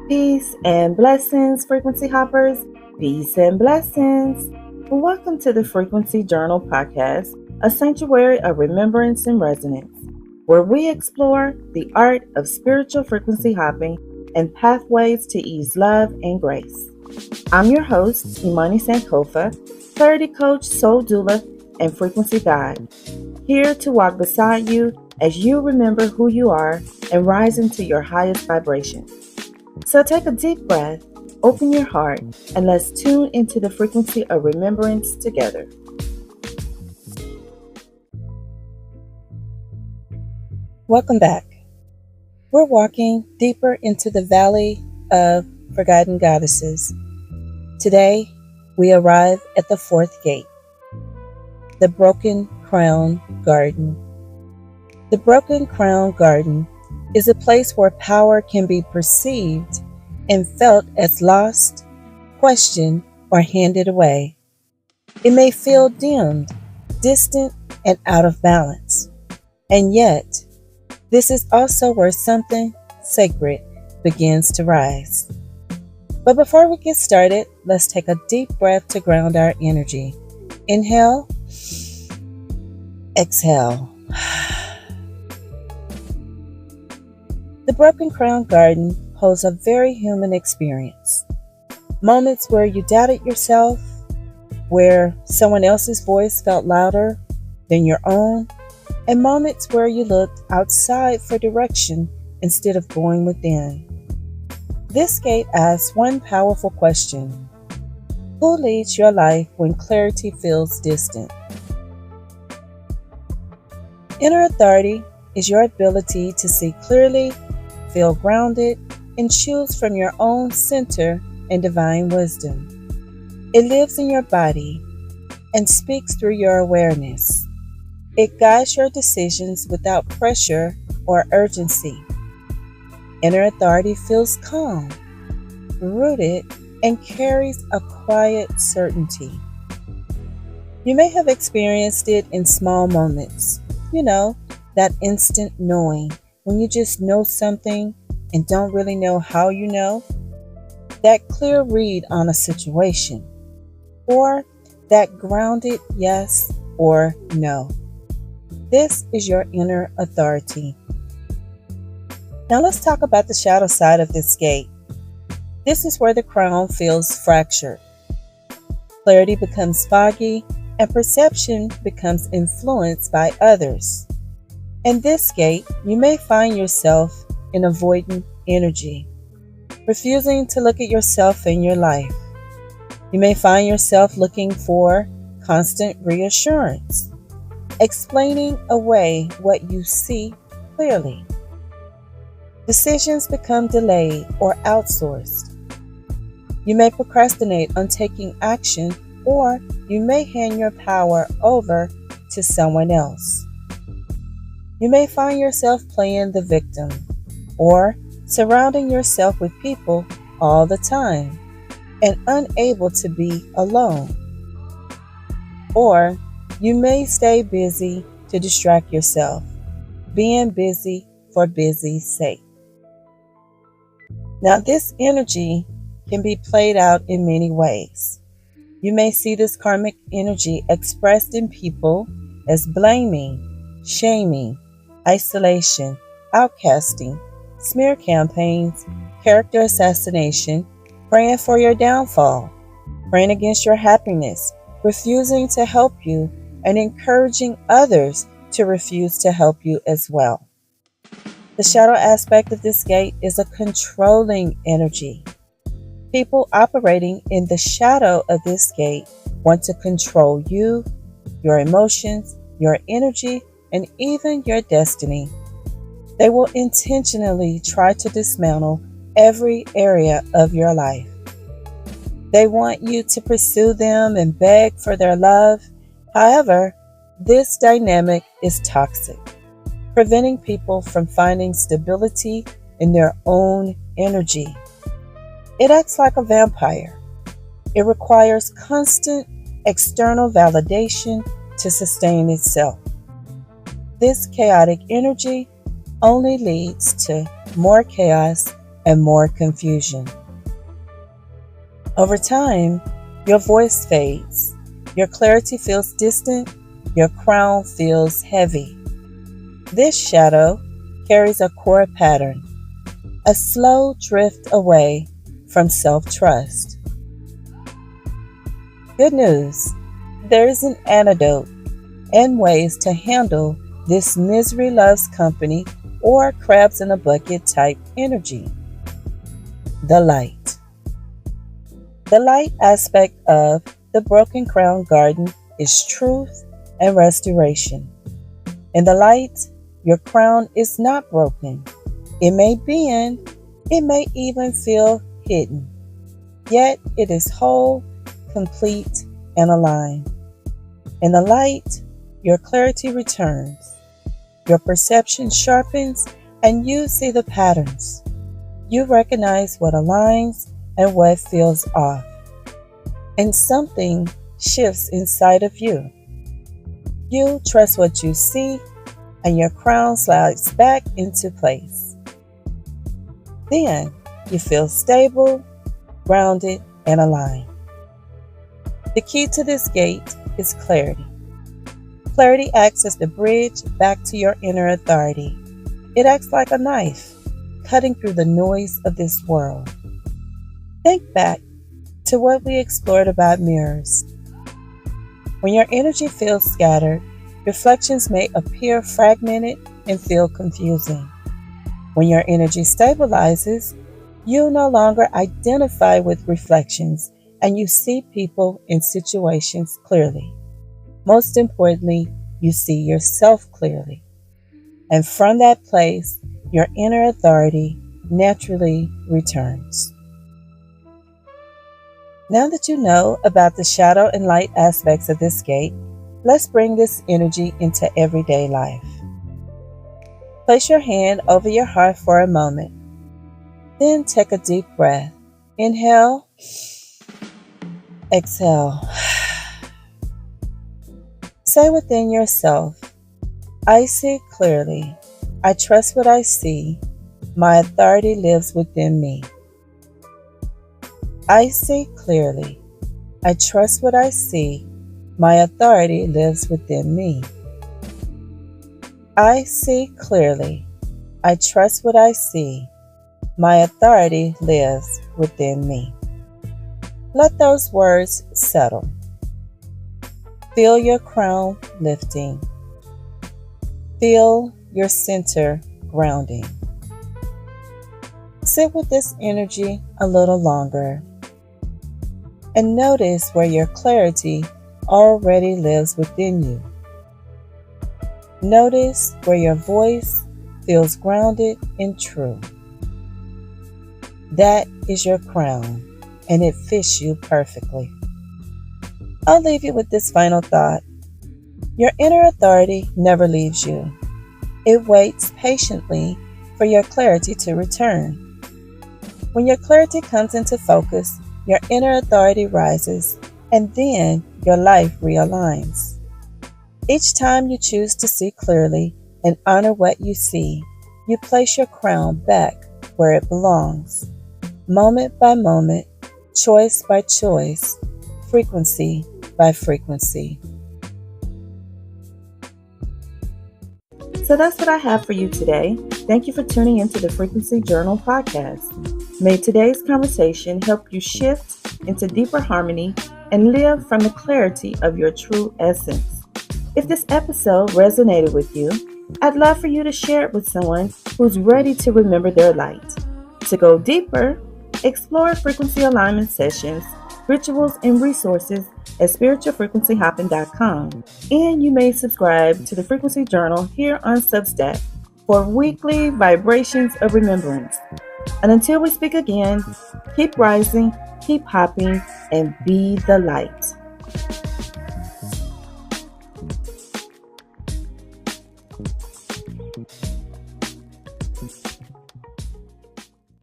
Peace and blessings, frequency hoppers. Peace and blessings. Welcome to the Frequency Journal Podcast, a sanctuary of remembrance and resonance, where we explore the art of spiritual frequency hopping and pathways to ease love and grace. I'm your host, Imani Sankofa, clarity coach, soul doula, and frequency guide, here to walk beside you as you remember who you are and rise into your highest vibration. So take a deep breath, open your heart, and let's tune into the frequency of remembrance together. Welcome back. We're walking deeper into the Valley of Forgotten Goddesses. Today, we arrive at the fourth gate, the Broken Crown Garden. The Broken Crown Garden is a place where power can be perceived and felt as lost, questioned, or handed away. It may feel dimmed, distant, and out of balance. And yet, this is also where something sacred begins to rise. But before we get started, let's take a deep breath to ground our energy. Inhale, exhale. The Broken Crown Garden holds a very human experience. Moments where you doubted yourself, where someone else's voice felt louder than your own, and moments where you looked outside for direction instead of going within. This gate asks one powerful question: who leads your life when clarity feels distant? Inner authority is your ability to see clearly, feel grounded, and choose from your own center and divine wisdom. It lives in your body and speaks through your awareness. It guides your decisions without pressure or urgency. Inner authority feels calm, rooted, and carries a quiet certainty. You may have experienced it in small moments. That instant knowing, when you just know something and don't really know how you know. That clear read on a situation. Or that grounded yes or no. This is your inner authority. Now let's talk about the shadow side of this gate. This is where the crown feels fractured. Clarity becomes foggy and perception becomes influenced by others. In this gate, you may find yourself in avoidant energy, refusing to look at yourself in your life. You may find yourself looking for constant reassurance, explaining away what you see clearly. Decisions become delayed or outsourced. You may procrastinate on taking action, or you may hand your power over to someone else. You may find yourself playing the victim, or surrounding yourself with people all the time and unable to be alone. Or you may stay busy to distract yourself, being busy for busy's sake. Now, this energy can be played out in many ways. You may see this karmic energy expressed in people as blaming, shaming, isolation, outcasting, smear campaigns, character assassination, praying for your downfall, praying against your happiness, refusing to help you, and encouraging others to refuse to help you as well. The shadow aspect of this gate is a controlling energy. People operating in the shadow of this gate want to control you, your emotions, your energy, and even your destiny. They will intentionally try to dismantle every area of your life. They want you to pursue them and beg for their love. However, this dynamic is toxic, preventing people from finding stability in their own energy. It acts like a vampire. It requires constant external validation to sustain itself. This chaotic energy only leads to more chaos and more confusion. Over time, your voice fades, your clarity feels distant, your crown feels heavy. This shadow carries a core pattern, a slow drift away from self-trust. Good news, there is an antidote and ways to handle this misery loves company or crabs in a bucket type energy. The light. The light aspect of the Broken Crown Garden is truth and restoration. In the light, your crown is not broken. It may bend, it may even feel hidden, yet it is whole, complete, and aligned. In the light, your clarity returns, your perception sharpens, and you see the patterns. You recognize what aligns and what feels off, and something shifts inside of you. You trust what you see, and your crown slides back into place. Then you feel stable, grounded, and aligned. The key to this gate is clarity. Clarity acts as the bridge back to your inner authority. It acts like a knife, cutting through the noise of this world. Think back to what we explored about mirrors. When your energy feels scattered, reflections may appear fragmented and feel confusing. When your energy stabilizes, you no longer identify with reflections and you see people and situations clearly. Most importantly, you see yourself clearly. And from that place, your inner authority naturally returns. Now that you know about the shadow and light aspects of this gate, let's bring this energy into everyday life. Place your hand over your heart for a moment. Then take a deep breath. Inhale, exhale. Say within yourself, I see clearly. I trust what I see. My authority lives within me. I see clearly. I trust what I see. My authority lives within me. I see clearly. I trust what I see. My authority lives within me. Let those words settle. Feel your crown lifting. Feel your center grounding. Sit with this energy a little longer and notice where your clarity already lives within you. Notice where your voice feels grounded and true. That is your crown, and it fits you perfectly. I'll leave you with this final thought. Your inner authority never leaves you. It waits patiently for your clarity to return. When your clarity comes into focus, your inner authority rises, and then your life realigns. Each time you choose to see clearly and honor what you see, you place your crown back where it belongs. Moment by moment, choice by choice, frequency by frequency. So that's what I have for you today. Thank you for tuning into the Frequency Journal podcast. May today's conversation help you shift into deeper harmony and live from the clarity of your true essence. If this episode resonated with you, I'd love for you to share it with someone who's ready to remember their light. To go deeper, explore frequency alignment sessions, rituals, and resources at spiritualfrequencyhopping.com. And you may subscribe to the Frequency Journal here on Substack for weekly vibrations of remembrance. And until we speak again, keep rising, keep hopping, and be the light.